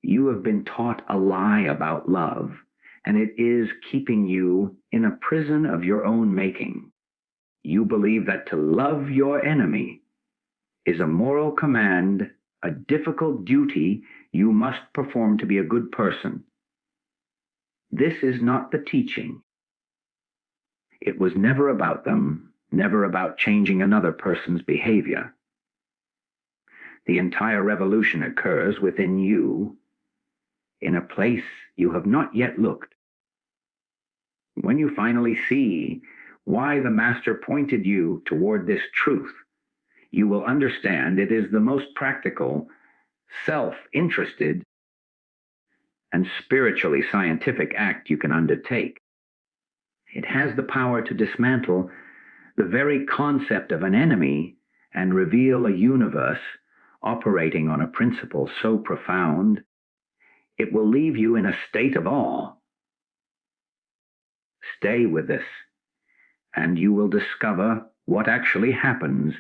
You have been taught a lie about love, and it is keeping you in a prison of your own making. You believe that to love your enemy is a moral command, a difficult duty you must perform to be a good person. This is not the teaching. It was never about them, never about changing another person's behavior. The entire revolution occurs within you, in a place you have not yet looked. When you finally see why the Master pointed you toward this truth, you will understand it is the most practical, self-interested, and spiritually scientific act you can undertake. It has the power to dismantle the very concept of an enemy and reveal a universe operating on a principle so profound it will leave you in a state of awe. Stay with this, and you will discover what actually happens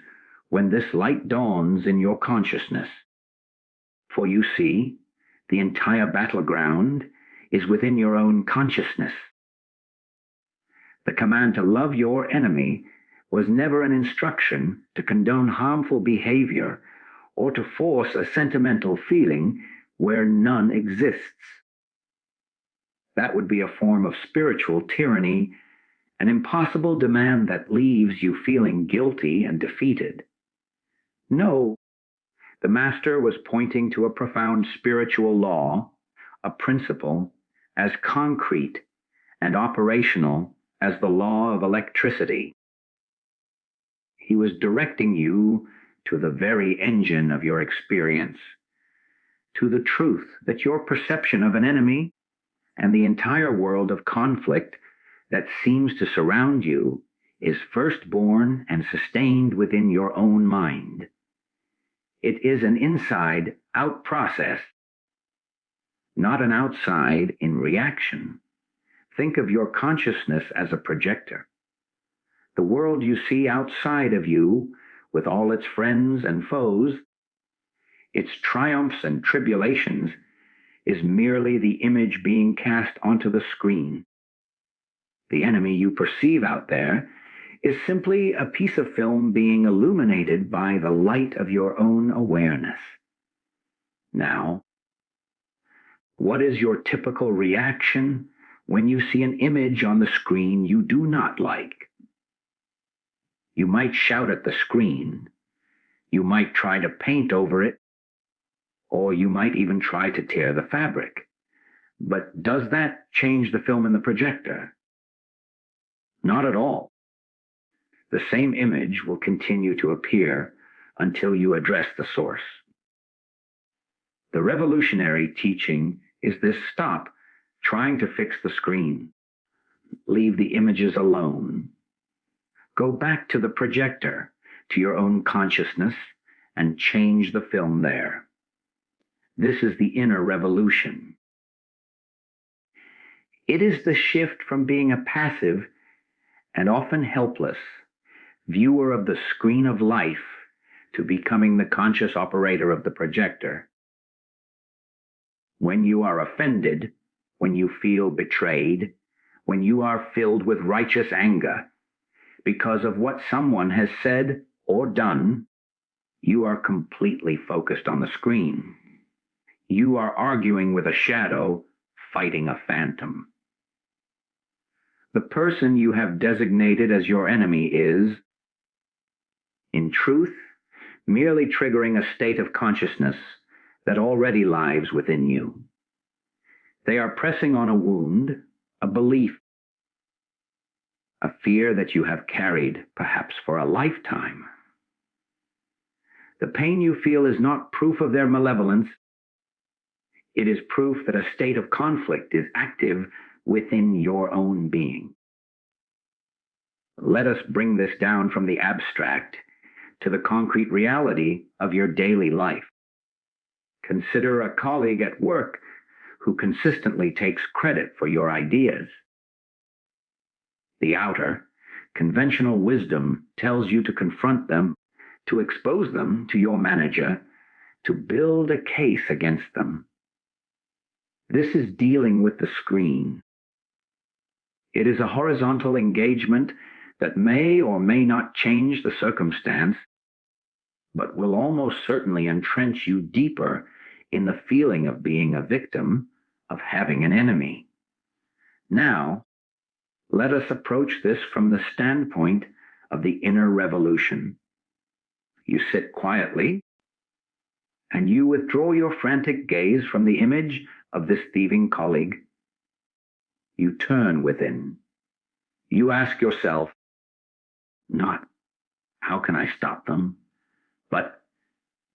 when this light dawns in your consciousness. For you see, the entire battleground is within your own consciousness. The command to love your enemy was never an instruction to condone harmful behavior or to force a sentimental feeling where none exists. That would be a form of spiritual tyranny, an impossible demand that leaves you feeling guilty and defeated. No, the Master was pointing to a profound spiritual law, a principle, as concrete and operational as the law of electricity. He was directing you to the very engine of your experience, to the truth that your perception of an enemy and the entire world of conflict that seems to surround you is first born and sustained within your own mind. It is an inside-out process, not an outside in reaction. Think of your consciousness as a projector. The world you see outside of you, with all its friends and foes, its triumphs and tribulations, is merely the image being cast onto the screen. The enemy you perceive out there is simply a piece of film being illuminated by the light of your own awareness. Now, what is your typical reaction when you see an image on the screen you do not like? You might shout at the screen, you might try to paint over it, or you might even try to tear the fabric. But does that change the film in the projector? Not at all. The same image will continue to appear until you address the source. The revolutionary teaching is this: stop trying to fix the screen. Leave the images alone. Go back to the projector, to your own consciousness, and change the film there. This is the inner revolution. It is the shift from being a passive and often helpless viewer of the screen of life to becoming the conscious operator of the projector. When you are offended, when you feel betrayed, when you are filled with righteous anger because of what someone has said or done, you are completely focused on the screen. You are arguing with a shadow, fighting a phantom. The person you have designated as your enemy is, in truth, merely triggering a state of consciousness that already lies within you. They are pressing on a wound, a belief, a fear that you have carried perhaps for a lifetime. The pain you feel is not proof of their malevolence. It is proof that a state of conflict is active within your own being. Let us bring this down from the abstract to the concrete reality of your daily life. Consider a colleague at work who consistently takes credit for your ideas. The outer, conventional wisdom tells you to confront them, to expose them to your manager, to build a case against them. This is dealing with the screen. It is a horizontal engagement that may or may not change the circumstance, but will almost certainly entrench you deeper in the feeling of being a victim, of having an enemy. Now, let us approach this from the standpoint of the inner revolution. You sit quietly, and you withdraw your frantic gaze from the image of this thieving colleague. You turn within. You ask yourself, not, how can I stop them? But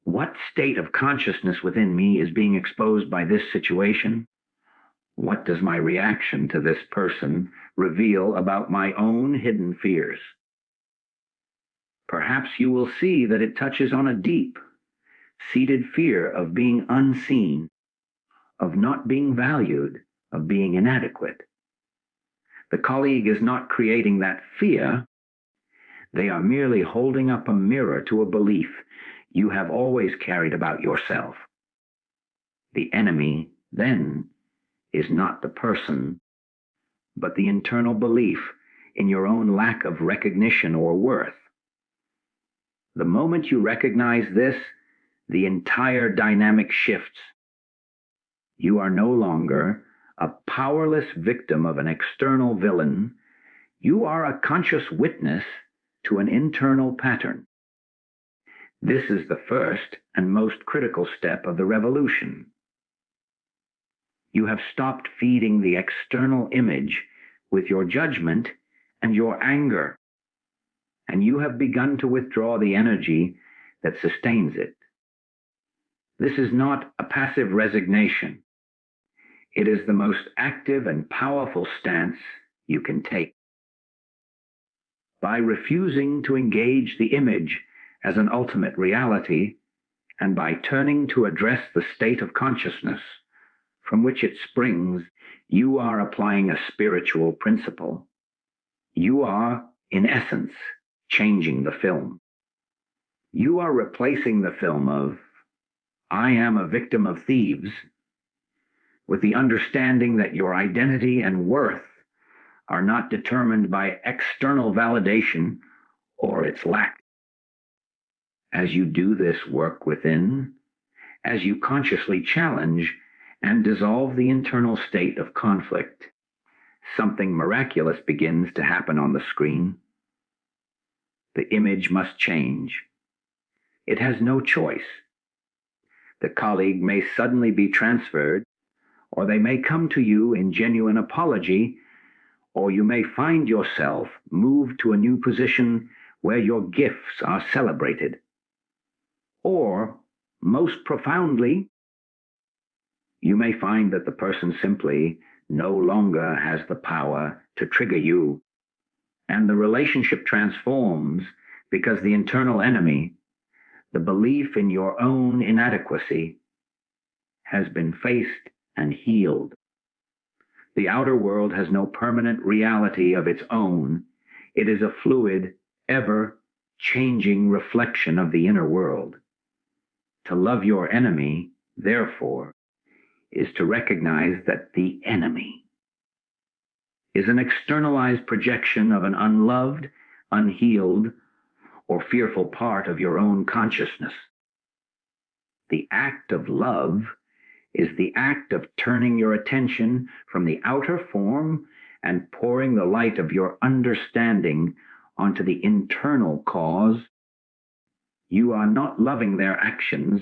what state of consciousness within me is being exposed by this situation? What does my reaction to this person reveal about my own hidden fears? Perhaps you will see that it touches on a deep, seated fear of being unseen, of not being valued, of being inadequate. The colleague is not creating that fear. They are merely holding up a mirror to a belief you have always carried about yourself. The enemy, then, is not the person, but the internal belief in your own lack of recognition or worth. The moment you recognize this, the entire dynamic shifts. You are no longer a powerless victim of an external villain. You are a conscious witness to an internal pattern. This is the first and most critical step of the revolution. You have stopped feeding the external image with your judgment and your anger, and you have begun to withdraw the energy that sustains it. This is not a passive resignation. It is the most active and powerful stance you can take. By refusing to engage the image as an ultimate reality, and by turning to address the state of consciousness from which it springs, you are applying a spiritual principle. You are, in essence, changing the film. You are replacing the film of, I am a victim of thieves, with the understanding that your identity and worth are not determined by external validation or its lack. As you do this work within, as you consciously challenge and dissolve the internal state of conflict, something miraculous begins to happen on the screen. The image must change. It has no choice. The colleague may suddenly be transferred, or they may come to you in genuine apology, or you may find yourself moved to a new position where your gifts are celebrated. Or, most profoundly, you may find that the person simply no longer has the power to trigger you, and the relationship transforms because the internal enemy, the belief in your own inadequacy, has been faced and healed. The outer world has no permanent reality of its own. It is a fluid, ever-changing reflection of the inner world. To love your enemy, therefore, is to recognize that the enemy is an externalized projection of an unloved, unhealed, or fearful part of your own consciousness. The act of love is the act of turning your attention from the outer form and pouring the light of your understanding onto the internal cause. You are not loving their actions.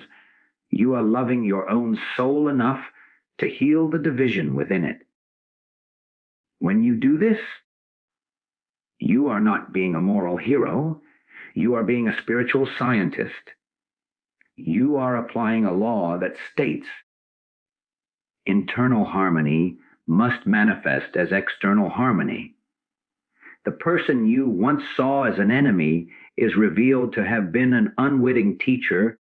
You are loving your own soul enough to heal the division within it. When you do this, you are not being a moral hero. You are being a spiritual scientist. You are applying a law that states internal harmony must manifest as external harmony. The person you once saw as an enemy is revealed to have been an unwitting teacher,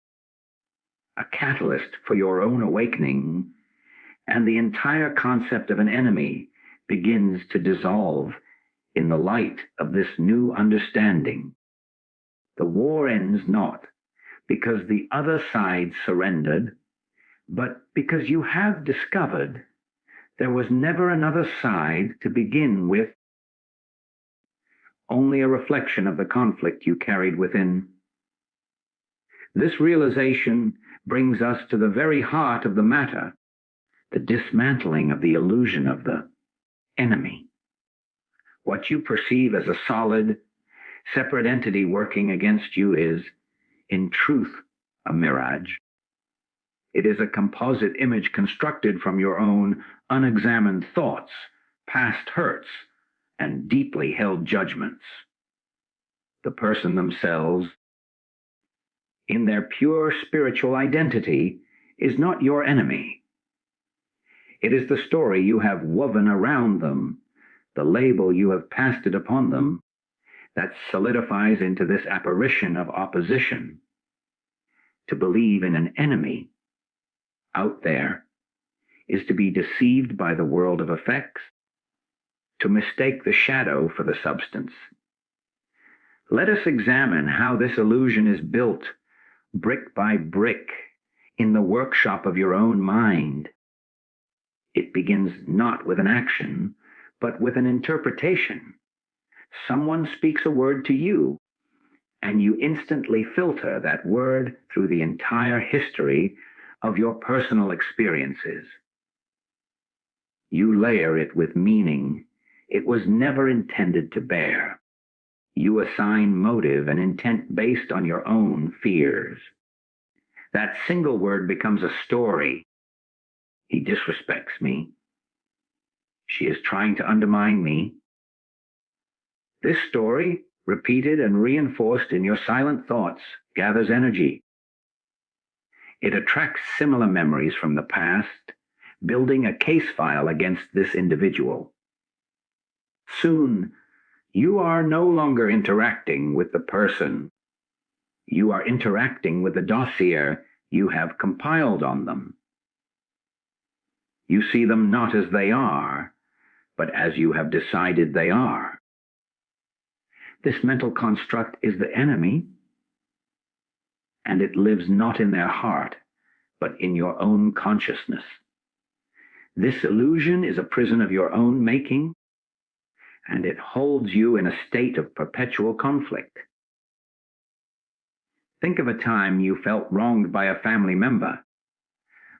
a catalyst for your own awakening, and the entire concept of an enemy begins to dissolve in the light of this new understanding. The war ends not because the other side surrendered, but because you have discovered There was never another side to begin with, only a reflection of the conflict you carried within. This realization brings us to the very heart of the matter, the dismantling of the illusion of the enemy. What you perceive as a solid, separate entity working against you is, in truth, a mirage. It is a composite image constructed from your own unexamined thoughts, past hurts, and deeply held judgments. The person themselves, in their pure spiritual identity, is not your enemy. It is the story you have woven around them, the label you have pasted upon them, that solidifies into this apparition of opposition. To believe in an enemy out there is to be deceived by the world of effects, to mistake the shadow for the substance. Let us examine how this illusion is built, brick by brick, in the workshop of your own mind. It begins not with an action, but with an interpretation. Someone speaks a word to you, and you instantly filter that word through the entire history of your personal experiences. You layer it with meaning it was never intended to bear. You assign motive and intent based on your own fears. That single word becomes a story. He disrespects me. She is trying to undermine me. This story, repeated and reinforced in your silent thoughts, gathers energy. It attracts similar memories from the past, building a case file against this individual. Soon, you are no longer interacting with the person. You are interacting with the dossier you have compiled on them. You see them not as they are, but as you have decided they are. This mental construct is the enemy, and it lives not in their heart, but in your own consciousness. This illusion is a prison of your own making, and it holds you in a state of perpetual conflict. Think of a time you felt wronged by a family member.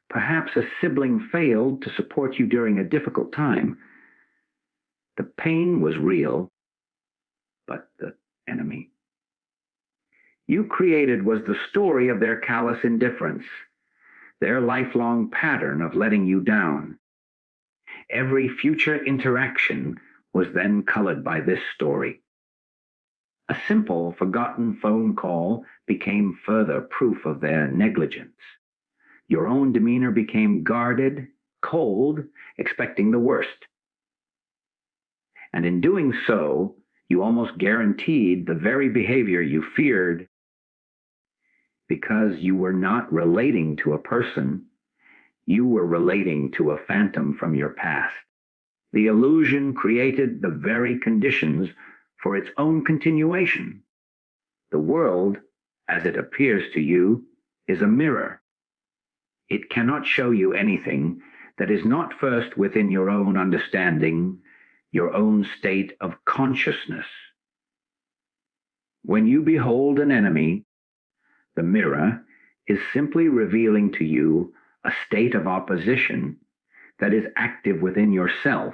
Perhaps a sibling failed to support you during a difficult time. The pain was real, but the enemy you created was the story of their callous indifference, their lifelong pattern of letting you down. Every future interaction was then colored by this story. A simple, forgotten phone call became further proof of their negligence. Your own demeanor became guarded, cold, expecting the worst. And in doing so, you almost guaranteed the very behavior you feared, because you were not relating to a person, you were relating to a phantom from your past. The illusion created the very conditions for its own continuation. The world, as it appears to you, is a mirror. It cannot show you anything that is not first within your own understanding, your own state of consciousness. When you behold an enemy, the mirror is simply revealing to you a state of opposition that is active within yourself.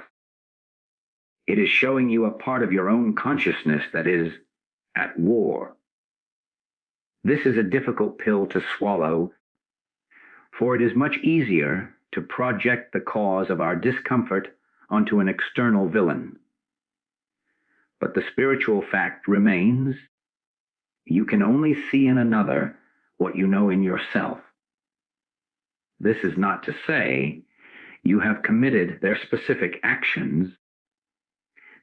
It is showing you a part of your own consciousness that is at war. This is a difficult pill to swallow, for it is much easier to project the cause of our discomfort onto an external villain. But the spiritual fact remains: you can only see in another what you know in yourself. This is not to say you have committed their specific actions,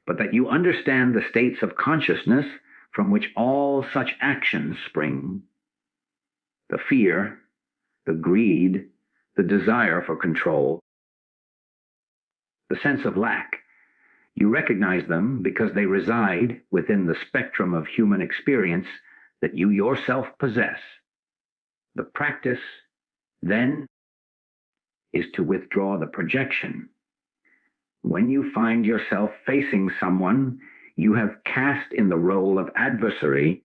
but that you understand the states of consciousness from which all such actions spring. The fear, the greed, the desire for control, the sense of lack. You recognize them because they reside within the spectrum of human experience that you yourself possess. The practice, then, is to withdraw the projection When you find yourself facing someone you have cast in the role of adversary,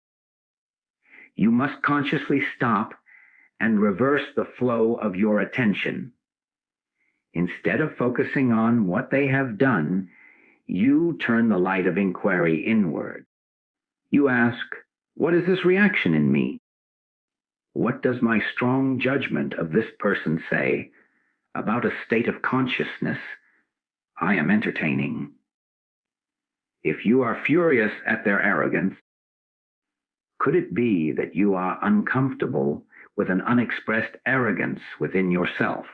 you must consciously stop and reverse the flow of your attention. Instead of focusing on what they have done, you turn the light of inquiry inward. You ask, what is this reaction in me? What does my strong judgment of this person say about a state of consciousness I am entertaining? If you are furious at their arrogance, could it be that you are uncomfortable with an unexpressed arrogance within yourself?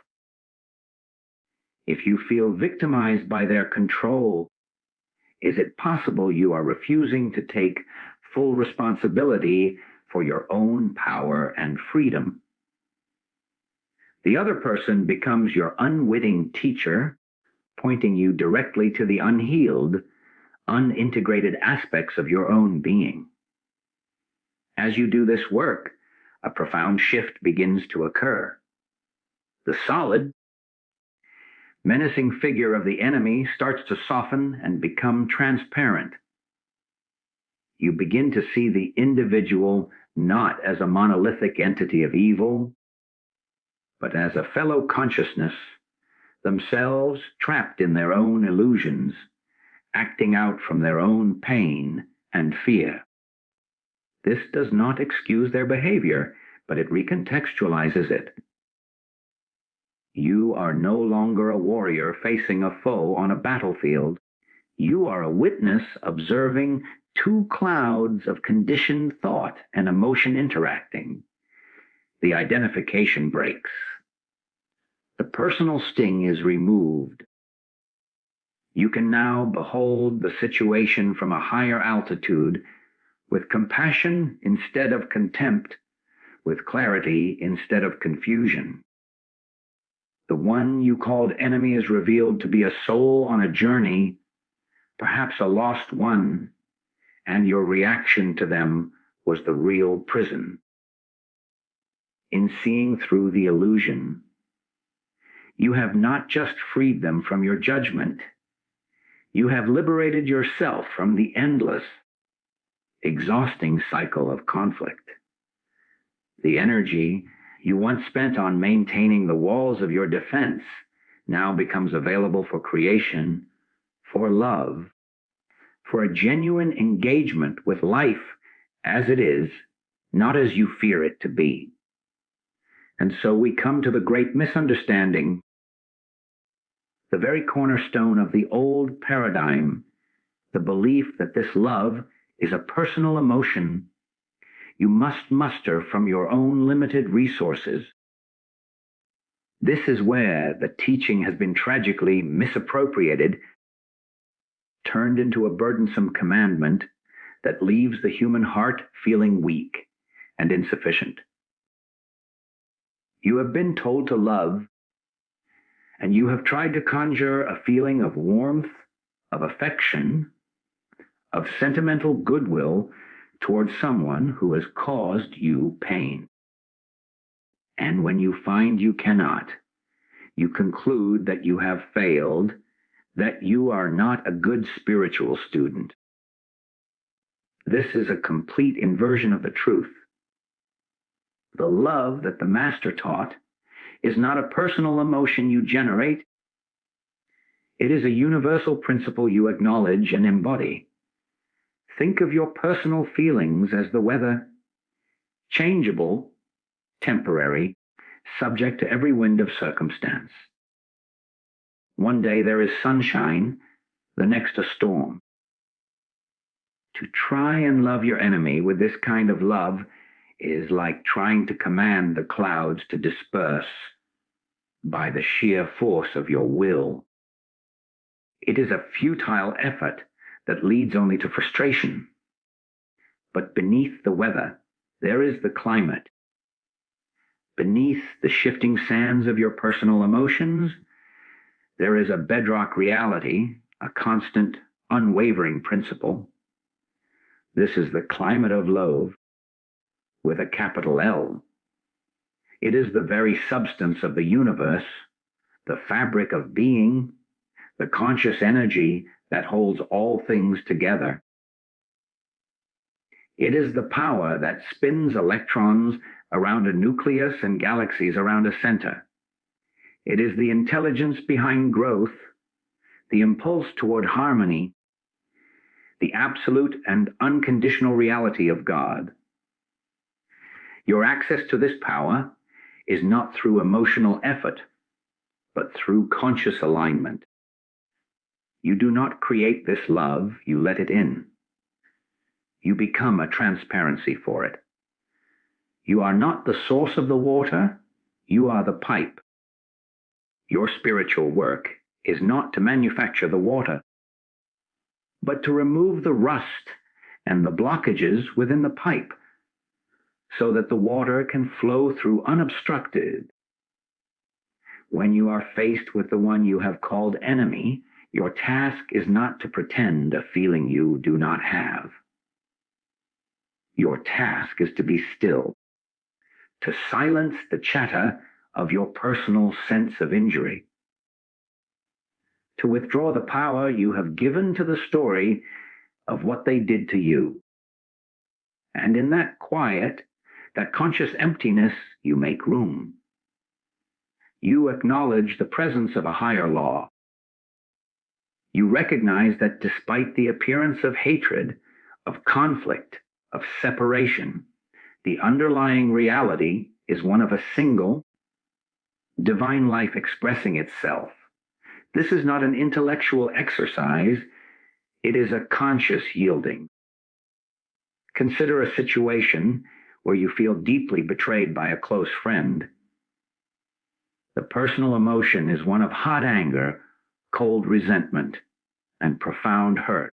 If you feel victimized by their control, is it possible you are refusing to take full responsibility for your own power and freedom? The other person becomes your unwitting teacher, pointing you directly to the unhealed, unintegrated aspects of your own being. As you do this work, a profound shift begins to occur. The solid, menacing figure of the enemy starts to soften and become transparent. You begin to see the individual not as a monolithic entity of evil, but as a fellow consciousness, themselves trapped in their own illusions, acting out from their own pain and fear. This does not excuse their behavior, but it recontextualizes it. You are no longer a warrior facing a foe on a battlefield. You are a witness observing two clouds of conditioned thought and emotion interacting. The identification breaks. The personal sting is removed. You can now behold the situation from a higher altitude, with compassion instead of contempt, with clarity instead of confusion. The one you called enemy is revealed to be a soul on a journey, perhaps a lost one, and your reaction to them was the real prison. In seeing through the illusion, you have not just freed them from your judgment, you have liberated yourself from the endless, exhausting cycle of conflict. The energy you once spent on maintaining the walls of your defense now becomes available for creation, for love, for a genuine engagement with life as it is, not as you fear it to be. And so we come to the great misunderstanding, the very cornerstone of the old paradigm, the belief that this love is a personal emotion you must muster from your own limited resources. This is where the teaching has been tragically misappropriated, turned into a burdensome commandment that leaves the human heart feeling weak and insufficient. You have been told to love, and you have tried to conjure a feeling of warmth, of affection, of sentimental goodwill towards someone who has caused you pain. And when you find you cannot, you conclude that you have failed, that you are not a good spiritual student. This is a complete inversion of the truth. The love that the Master taught is not a personal emotion you generate. It is a universal principle you acknowledge and embody. Think of your personal feelings as the weather, changeable, temporary, subject to every wind of circumstance. One day there is sunshine, the next a storm. To try and love your enemy with this kind of love is like trying to command the clouds to disperse by the sheer force of your will. It is a futile effort that leads only to frustration. But beneath the weather, there is the climate. Beneath the shifting sands of your personal emotions, there is a bedrock reality, a constant, unwavering principle. This is the climate of love with a capital L. It is the very substance of the universe, the fabric of being, the conscious energy that holds all things together. It is the power that spins electrons around a nucleus and galaxies around a center. It is the intelligence behind growth, the impulse toward harmony, the absolute and unconditional reality of God. Your access to this power is not through emotional effort, but through conscious alignment. You do not create this love, you let it in. You become a transparency for it. You are not the source of the water, you are the pipe. Your spiritual work is not to manufacture the water, but to remove the rust and the blockages within the pipe, so that the water can flow through unobstructed. When you are faced with the one you have called enemy, your task is not to pretend a feeling you do not have. Your task is to be still, to silence the chatter of your personal sense of injury, to withdraw the power you have given to the story of what they did to you. And in that quiet, that conscious emptiness, you make room. You acknowledge the presence of a higher law. You recognize that despite the appearance of hatred, of conflict, of separation, the underlying reality is one of a single, divine life expressing itself. This is not an intellectual exercise, it is a conscious yielding. Consider a situation where you feel deeply betrayed by a close friend. The personal emotion is one of hot anger, cold resentment, and profound hurt.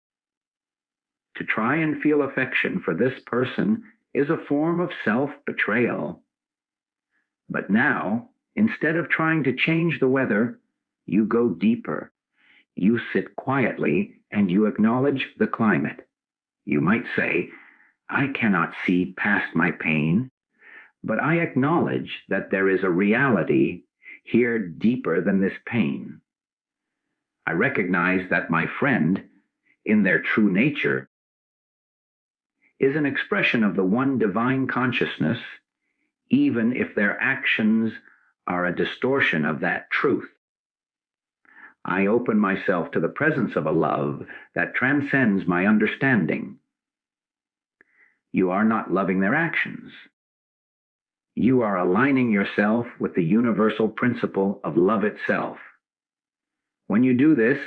To try and feel affection for this person is a form of self-betrayal. But now, instead of trying to change the weather, you go deeper. You sit quietly and you acknowledge the climate. You might say, I cannot see past my pain, but I acknowledge that there is a reality here deeper than this pain. I recognize that my friend, in their true nature, is an expression of the one divine consciousness, even if their actions are a distortion of that truth. I open myself to the presence of a love that transcends my understanding. You are not loving their actions. You are aligning yourself with the universal principle of love itself. When you do this,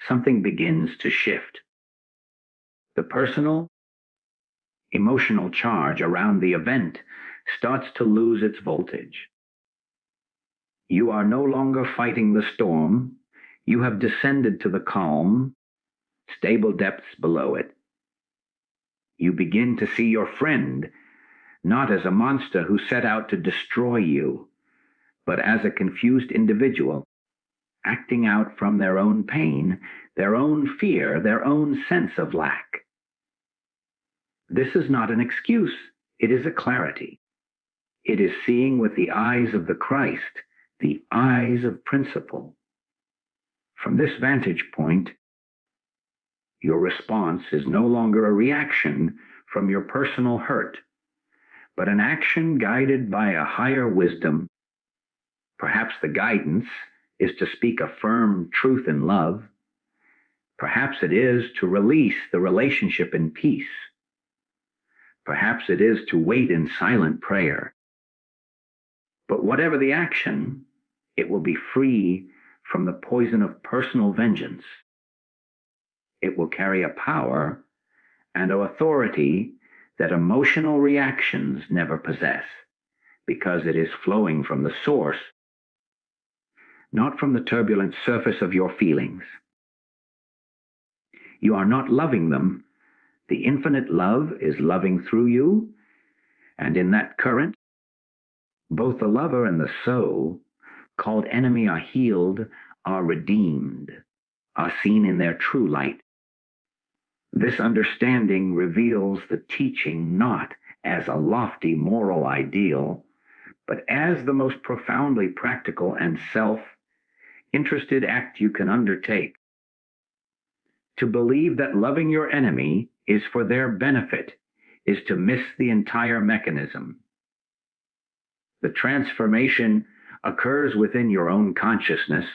something begins to shift. The personal, emotional charge around the event starts to lose its voltage. You are no longer fighting the storm. You have descended to the calm, stable depths below it. You begin to see your friend not as a monster who set out to destroy you, but as a confused individual, acting out from their own pain, their own fear, their own sense of lack. This is not an excuse, it is a clarity. It is seeing with the eyes of the Christ, the eyes of principle. From this vantage point, your response is no longer a reaction from your personal hurt, but an action guided by a higher wisdom. Perhaps the guidance is to speak a firm truth in love. Perhaps it is to release the relationship in peace. Perhaps it is to wait in silent prayer. But whatever the action, it will be free from the poison of personal vengeance. It will carry a power and an authority that emotional reactions never possess, because it is flowing from the source, not from the turbulent surface of your feelings. You are not loving them. The infinite love is loving through you, and in that current, both the lover and the soul, called enemy, are healed, are redeemed, are seen in their true light. This understanding reveals the teaching not as a lofty moral ideal, but as the most profoundly practical and self-interested act you can undertake. To believe that loving your enemy is for their benefit is to miss the entire mechanism. The transformation occurs within your own consciousness,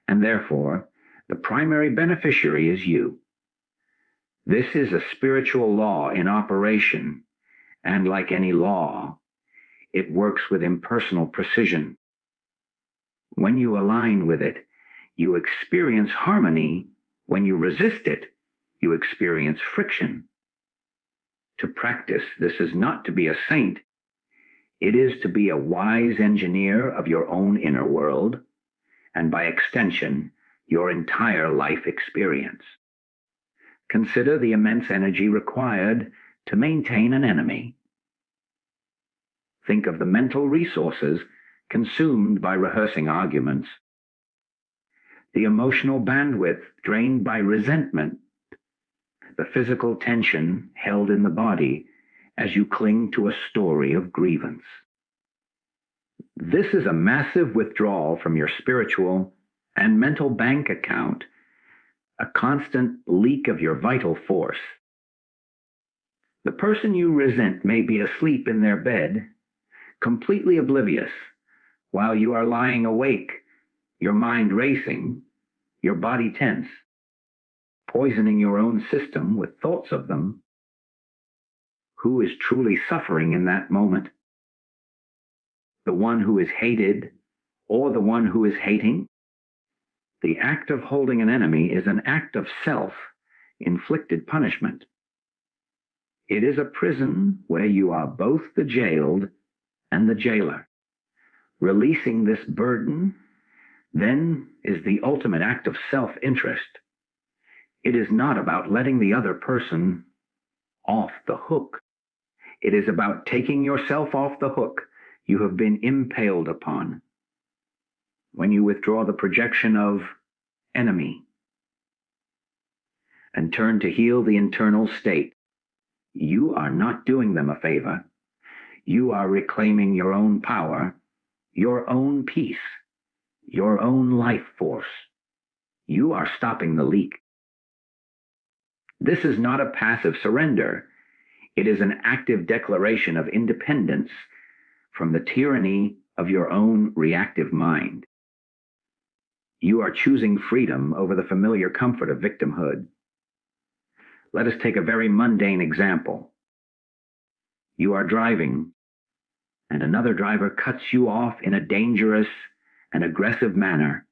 and therefore the primary beneficiary is you. This is a spiritual law in operation, and like any law, it works with impersonal precision. When you align with it, you experience harmony. When you resist it, you experience friction. To practice, this is not to be a saint. It is to be a wise engineer of your own inner world, and by extension, your entire life experience. Consider the immense energy required to maintain an enemy. Think of the mental resources consumed by rehearsing arguments, the emotional bandwidth drained by resentment, the physical tension held in the body as you cling to a story of grievance. This is a massive withdrawal from your spiritual and mental bank account, a constant leak of your vital force. The person you resent may be asleep in their bed, completely oblivious, while you are lying awake, your mind racing, your body tense, poisoning your own system with thoughts of them. Who is truly suffering in that moment? The one who is hated or the one who is hating? The act of holding an enemy is an act of self-inflicted punishment. It is a prison where you are both the jailed and the jailer. Releasing this burden, then, is the ultimate act of self-interest. It is not about letting the other person off the hook. It is about taking yourself off the hook you have been impaled upon. When you withdraw the projection of enemy and turn to heal the internal state, you are not doing them a favor. You are reclaiming your own power, your own peace, your own life force. You are stopping the leak. This is not a passive surrender. It is an active declaration of independence from the tyranny of your own reactive mind. You are choosing freedom over the familiar comfort of victimhood. Let us take a very mundane example. You are driving, and another driver cuts you off in a dangerous and aggressive manner.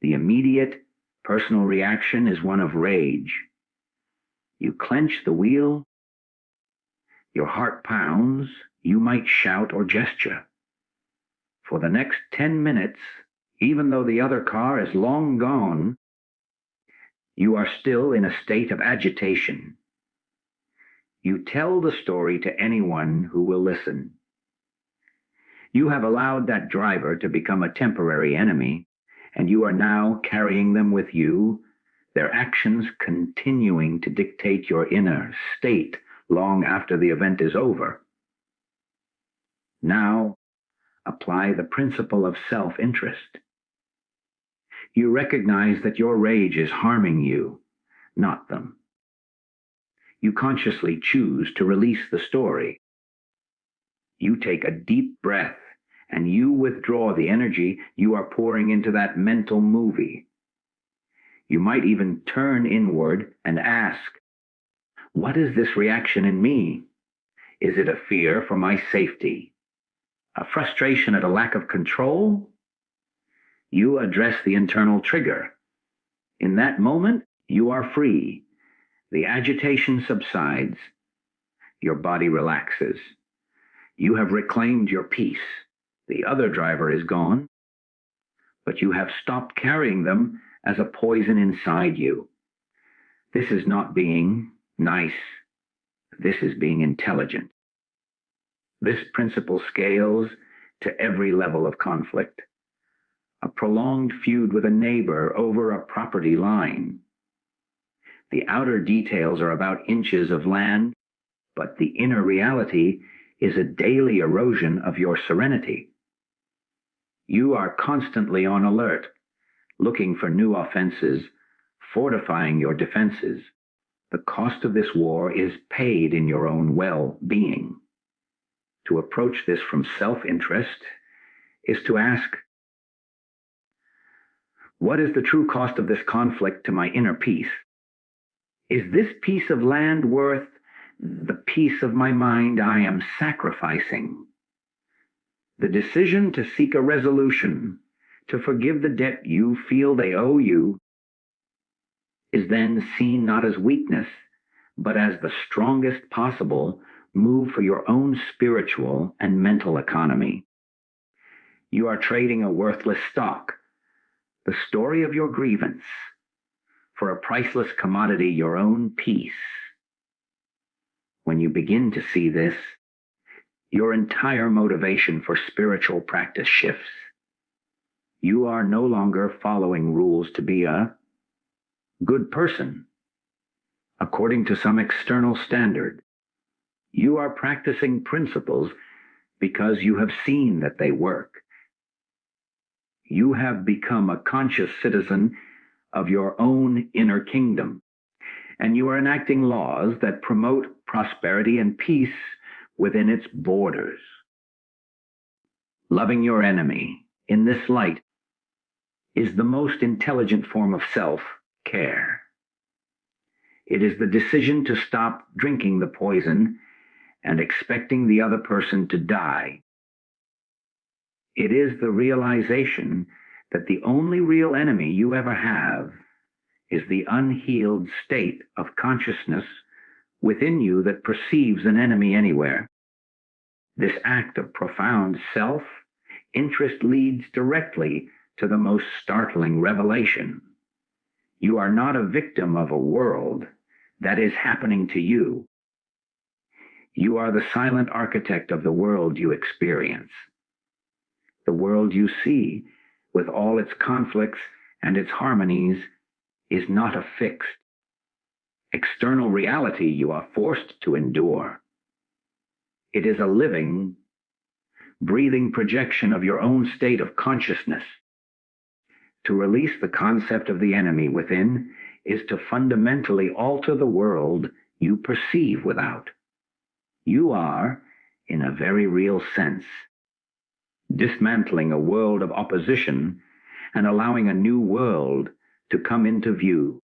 The immediate personal reaction is one of rage. You clench the wheel. Your heart pounds. You might shout or gesture. For the next 10 minutes, even though the other car is long gone, you are still in a state of agitation. You tell the story to anyone who will listen. You have allowed that driver to become a temporary enemy, and you are now carrying them with you, their actions continuing to dictate your inner state long after the event is over. Now, apply the principle of self-interest. You recognize that your rage is harming you, not them. You consciously choose to release the story. You take a deep breath and you withdraw the energy you are pouring into that mental movie. You might even turn inward and ask, what is this reaction in me? Is it a fear for my safety? A frustration at a lack of control? You address the internal trigger. In that moment, you are free. The agitation subsides. Your body relaxes. You have reclaimed your peace. The other driver is gone, but you have stopped carrying them as a poison inside you. This is not being nice. This is being intelligent. This principle scales to every level of conflict. A prolonged feud with a neighbor over a property line. The outer details are about inches of land, but the inner reality is a daily erosion of your serenity. You are constantly on alert, looking for new offenses, fortifying your defenses. The cost of this war is paid in your own well-being. To approach this from self-interest is to ask, what is the true cost of this conflict to my inner peace? Is this piece of land worth the peace of my mind I am sacrificing? The decision to seek a resolution, to forgive the debt you feel they owe you, is then seen not as weakness, but as the strongest possible move for your own spiritual and mental economy. You are trading a worthless stock, the story of your grievance, for a priceless commodity, your own peace. When you begin to see this, your entire motivation for spiritual practice shifts. You are no longer following rules to be a good person according to some external standard. You are practicing principles because you have seen that they work. You have become a conscious citizen of your own inner kingdom, and you are enacting laws that promote prosperity and peace within its borders. Loving your enemy in this light is the most intelligent form of self-care. It is the decision to stop drinking the poison and expecting the other person to die. It is the realization that the only real enemy you ever have is the unhealed state of consciousness within you that perceives an enemy anywhere. This act of profound self-interest leads directly to the most startling revelation. You are not a victim of a world that is happening to you. You are the silent architect of the world you experience. The world you see, with all its conflicts and its harmonies, is not a fixed, external reality you are forced to endure. It is a living, breathing projection of your own state of consciousness. To release the concept of the enemy within is to fundamentally alter the world you perceive without. You are, in a very real sense, dismantling a world of opposition and allowing a new world to come into view.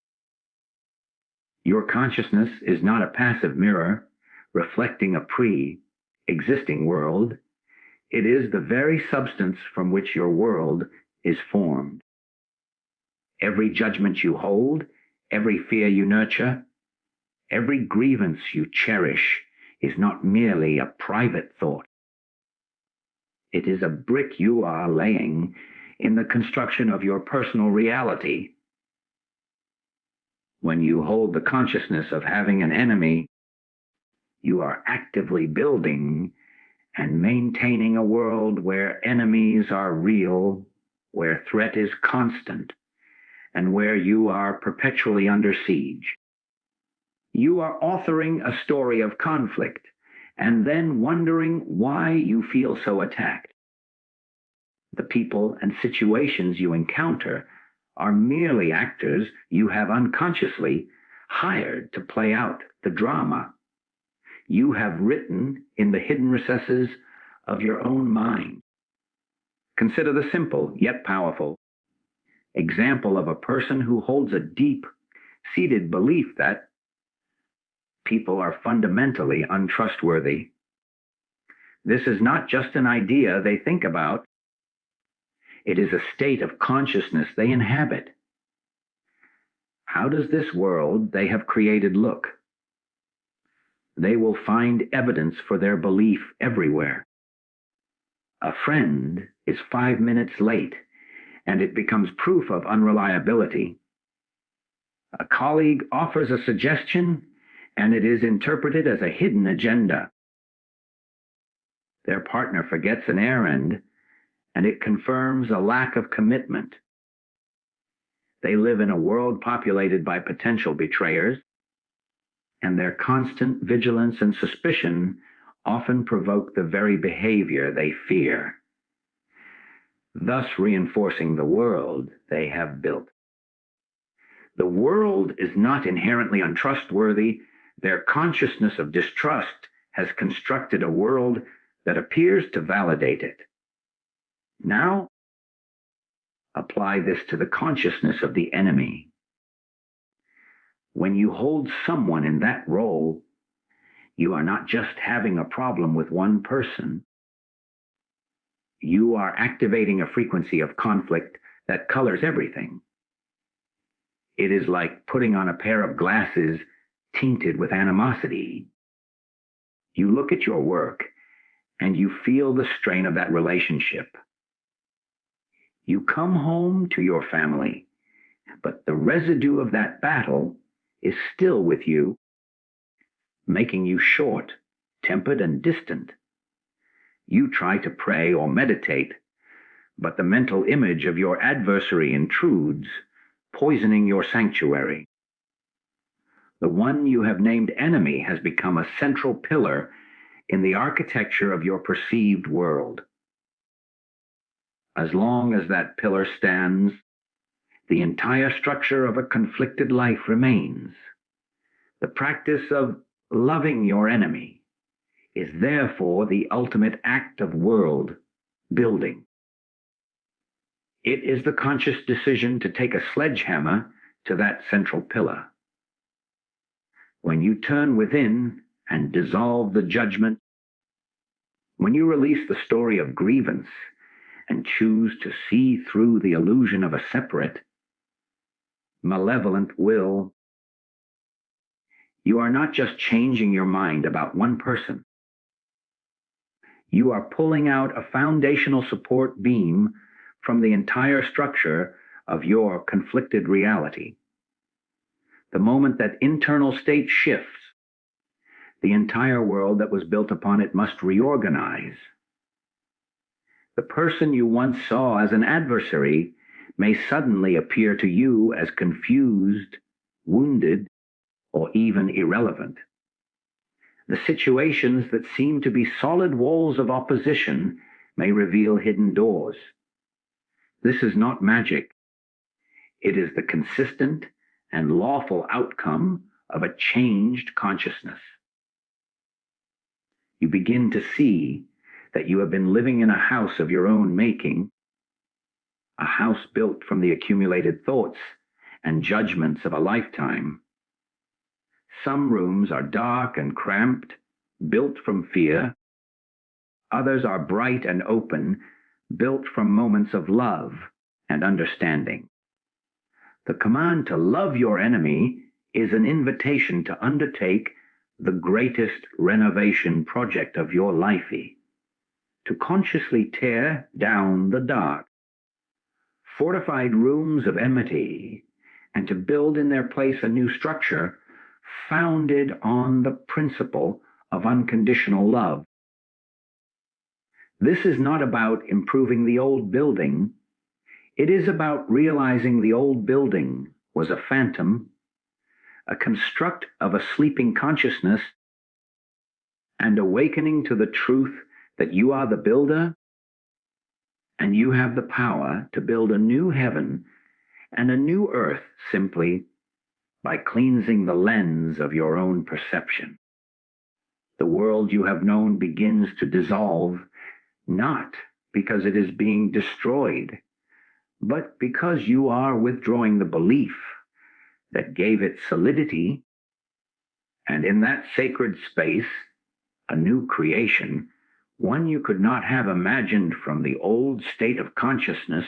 Your consciousness is not a passive mirror reflecting a pre-existing world. It is the very substance from which your world is formed. Every judgment you hold, every fear you nurture, every grievance you cherish is not merely a private thought. It is a brick you are laying in the construction of your personal reality. When you hold the consciousness of having an enemy, you are actively building and maintaining a world where enemies are real, where threat is constant, and where you are perpetually under siege. You are authoring a story of conflict and then wondering why you feel so attacked. The people and situations you encounter are merely actors you have unconsciously hired to play out the drama you have written in the hidden recesses of your own mind. Consider the simple yet powerful example of a person who holds a deep-seated belief that people are fundamentally untrustworthy. This is not just an idea they think about. It is a state of consciousness they inhabit. How does this world they have created look? They will find evidence for their belief everywhere. A friend is 5 minutes late, and it becomes proof of unreliability. A colleague offers a suggestion, and it is interpreted as a hidden agenda. Their partner forgets an errand, and it confirms a lack of commitment. They live in a world populated by potential betrayers, and their constant vigilance and suspicion often provoke the very behavior they fear, thus reinforcing the world they have built. The world is not inherently untrustworthy. Their consciousness of distrust has constructed a world that appears to validate it. Now, apply this to the consciousness of the enemy. When you hold someone in that role, you are not just having a problem with one person. You are activating a frequency of conflict that colors everything. It is like putting on a pair of glasses tinted with animosity. You look at your work and you feel the strain of that relationship. You come home to your family, but the residue of that battle is still with you, making you short, tempered, and distant. You try to pray or meditate, but the mental image of your adversary intrudes, poisoning your sanctuary. The one you have named enemy has become a central pillar in the architecture of your perceived world. As long as that pillar stands, the entire structure of a conflicted life remains. The practice of loving your enemy is therefore the ultimate act of world building. It is the conscious decision to take a sledgehammer to that central pillar. When you turn within and dissolve the judgment, when you release the story of grievance and choose to see through the illusion of a separate, malevolent will, you are not just changing your mind about one person. You are pulling out a foundational support beam from the entire structure of your conflicted reality. The moment that internal state shifts, the entire world that was built upon it must reorganize. The person you once saw as an adversary may suddenly appear to you as confused, wounded, or even irrelevant. The situations that seem to be solid walls of opposition may reveal hidden doors. This is not magic. It is the consistent and lawful outcome of a changed consciousness. You begin to see that you have been living in a house of your own making, a house built from the accumulated thoughts and judgments of a lifetime. Some rooms are dark and cramped, built from fear. Others are bright and open, built from moments of love and understanding. The command to love your enemy is an invitation to undertake the greatest renovation project of your life, to consciously tear down the dark, fortified rooms of enmity, and to build in their place a new structure founded on the principle of unconditional love. This is not about improving the old building. It is about realizing the old building was a phantom, a construct of a sleeping consciousness, and awakening to the truth that you are the builder and you have the power to build a new heaven and a new earth simply by cleansing the lens of your own perception. The world you have known begins to dissolve, not because it is being destroyed, but because you are withdrawing the belief that gave it solidity, and in that sacred space, a new creation, one you could not have imagined from the old state of consciousness,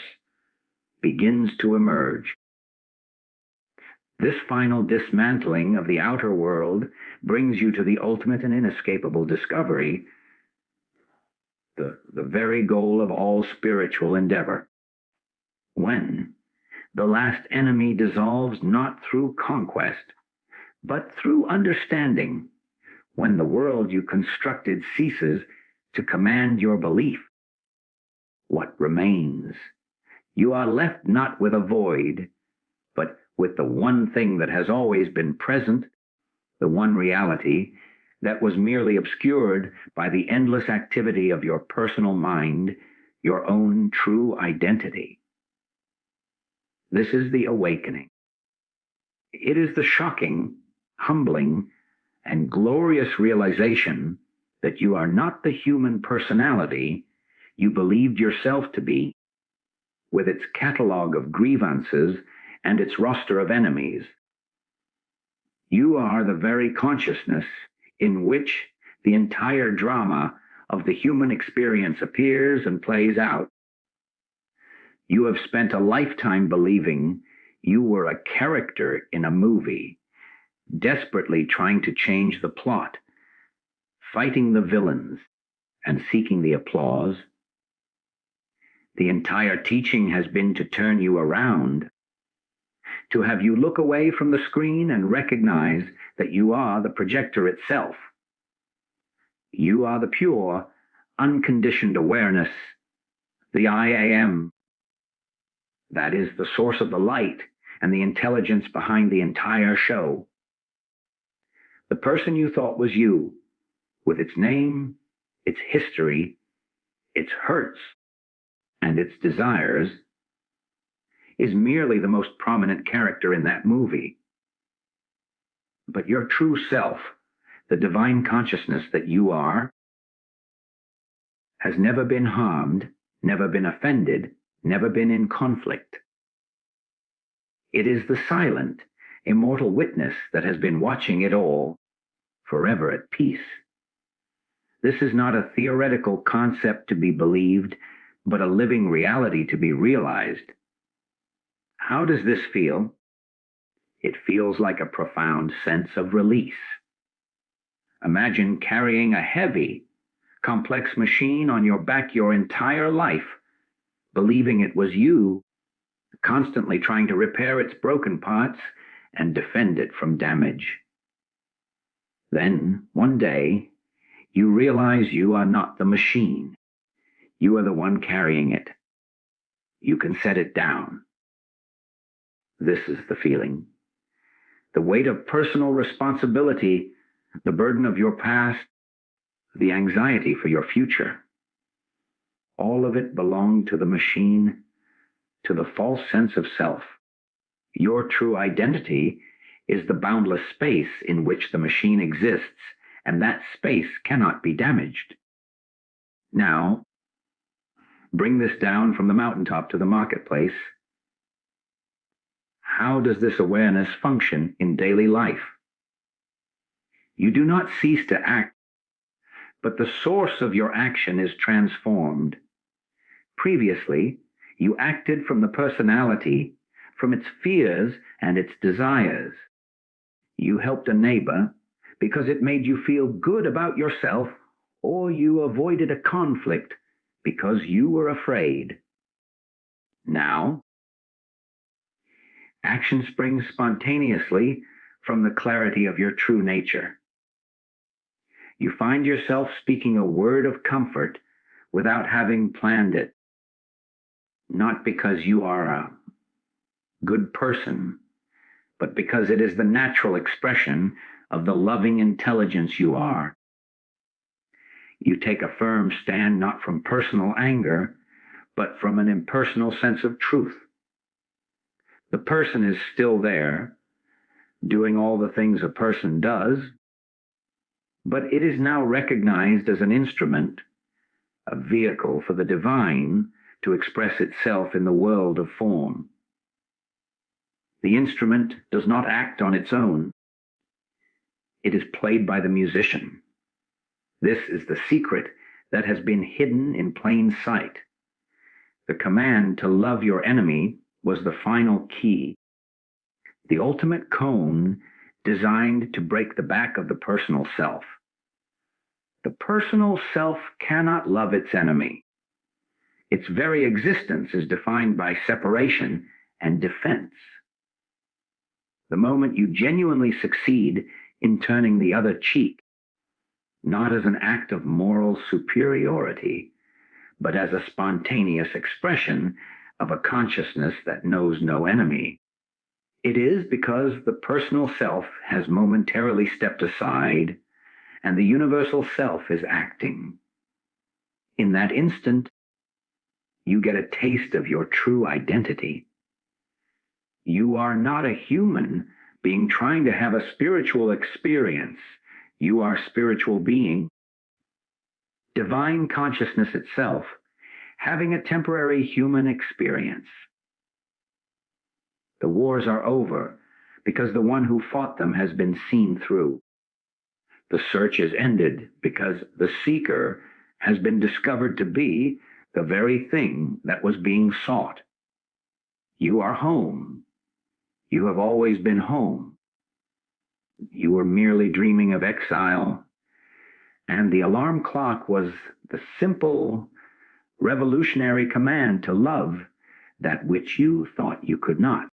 begins to emerge. This final dismantling of the outer world brings you to the ultimate and inescapable discovery, the very goal of all spiritual endeavor. When the last enemy dissolves not through conquest, but through understanding, when the world you constructed ceases to command your belief, what remains? You are left not with a void, but with the one thing that has always been present, the one reality that was merely obscured by the endless activity of your personal mind, your own true identity. This is the awakening. It is the shocking, humbling, and glorious realization that you are not the human personality you believed yourself to be, with its catalog of grievances and its roster of enemies. You are the very consciousness in which the entire drama of the human experience appears and plays out. You have spent a lifetime believing you were a character in a movie, desperately trying to change the plot, fighting the villains, and seeking the applause. The entire teaching has been to turn you around, to have you look away from the screen and recognize that you are the projector itself. You are the pure, unconditioned awareness, the I am. That is the source of the light and the intelligence behind the entire show. The person you thought was you, with its name, its history, its hurts, and its desires, is merely the most prominent character in that movie. But your true self, the divine consciousness that you are, has never been harmed, never been offended, never been in conflict. It is the silent, immortal witness that has been watching it all, forever at peace. This is not a theoretical concept to be believed, but a living reality to be realized. How does this feel? It feels like a profound sense of release. Imagine carrying a heavy, complex machine on your back your entire life, believing it was you, constantly trying to repair its broken parts and defend it from damage. Then, one day, you realize you are not the machine. You are the one carrying it. You can set it down. This is the feeling. The weight of personal responsibility, the burden of your past, the anxiety for your future. All of it belonged to the machine, to the false sense of self. Your true identity is the boundless space in which the machine exists, and that space cannot be damaged. Now, bring this down from the mountaintop to the marketplace. How does this awareness function in daily life? You do not cease to act, but the source of your action is transformed. Previously, you acted from the personality, from its fears and its desires. You helped a neighbor because it made you feel good about yourself, or you avoided a conflict because you were afraid. Now, action springs spontaneously from the clarity of your true nature. You find yourself speaking a word of comfort without having planned it, not because you are a good person, but because it is the natural expression of the loving intelligence you are. You take a firm stand not from personal anger, but from an impersonal sense of truth. The person is still there, doing all the things a person does, but it is now recognized as an instrument, a vehicle for the divine to express itself in the world of form. The instrument does not act on its own. It is played by the musician. This is the secret that has been hidden in plain sight. The command to love your enemy was the final key, the ultimate cone designed to break the back of the personal self. The personal self cannot love its enemy. Its very existence is defined by separation and defense. The moment you genuinely succeed in turning the other cheek, not as an act of moral superiority, but as a spontaneous expression of a consciousness that knows no enemy, it is because the personal self has momentarily stepped aside and the universal self is acting. In that instant, you get a taste of your true identity. You are not a human, being trying to have a spiritual experience. You are spiritual being. Divine consciousness itself, having a temporary human experience. The wars are over because the one who fought them has been seen through. The search is ended because the seeker has been discovered to be the very thing that was being sought. You are home. You have always been home. You were merely dreaming of exile, and the alarm clock was the simple, revolutionary command to love that which you thought you could not.